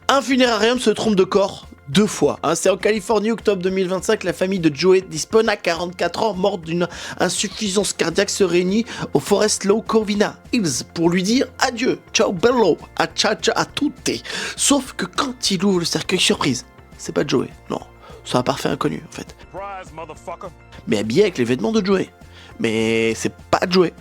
Un funérarium se trompe de corps 2 fois. C'est en Californie, octobre 2025, la famille de Joey Dispona, 44 ans, morte d'une insuffisance cardiaque, se réunit au Forest Lawn Covina Hills pour lui dire adieu, ciao bello, a tutte. Sauf que quand il ouvre le cercueil, surprise, c'est pas Joey, non, c'est un parfait inconnu en fait. Mais habillé avec les vêtements de Joey. Mais c'est pas Joey.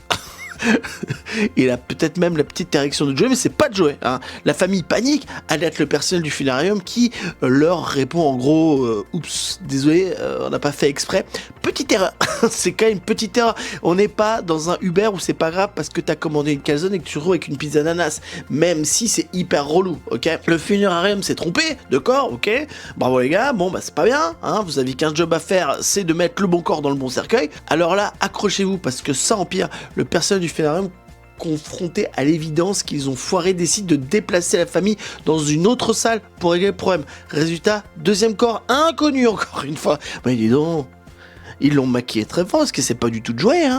Il a peut-être même la petite érection de Joey, mais c'est pas Joey. La famille panique, alerte le personnel du funérarium qui leur répond en gros oups, désolé, on n'a pas fait exprès. Petite erreur, c'est quand même une petite erreur. On n'est pas dans un Uber où c'est pas grave parce que t'as commandé une calzone et que tu te retrouves avec une pizza ananas, même si c'est hyper relou, ok. Le funérarium s'est trompé, d'accord, ok. Bravo les gars, bon bah c'est pas bien, vous avez qu'un job à faire, c'est de mettre le bon corps dans le bon cercueil. Alors là, accrochez-vous parce que ça empire. Le personnel du funérarium, confrontés à l'évidence qu'ils ont foiré, décide de déplacer la famille dans une autre salle pour régler le problème. Résultat, deuxième corps inconnu encore une fois. Mais dis donc, ils l'ont maquillé très fort, parce que c'est pas du tout Joey,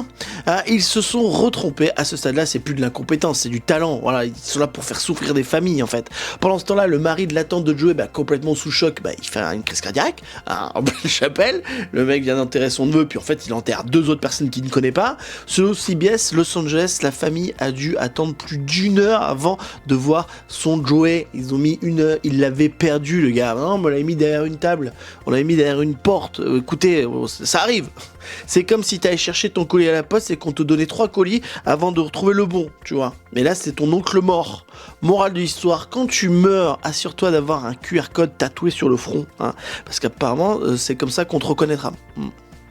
ils se sont retrompés. À ce stade-là, c'est plus de l'incompétence, c'est du talent. Voilà, ils sont là pour faire souffrir des familles, en fait. Pendant ce temps-là, le mari de la tante de Joey, complètement sous choc, il fait une crise cardiaque, en pleine chapelle. Le mec vient d'enterrer son neveu, puis en fait, il enterre 2 autres personnes qu'il ne connaît pas. Selon CBS Los Angeles, la famille a dû attendre plus d'1 heure avant de voir son Joey. Ils ont mis 1 heure, il l'avait perdu, le gars. Non, on l'avait mis derrière une table, on l'avait mis derrière une porte. Écoutez, ça arrive. C'est comme si t'allais chercher ton colis à la poste et qu'on te donnait 3 colis avant de retrouver le bon, tu vois. Mais là, c'est ton oncle mort. Morale de l'histoire, quand tu meurs, assure-toi d'avoir un QR code tatoué sur le front, parce qu'apparemment, c'est comme ça qu'on te reconnaîtra.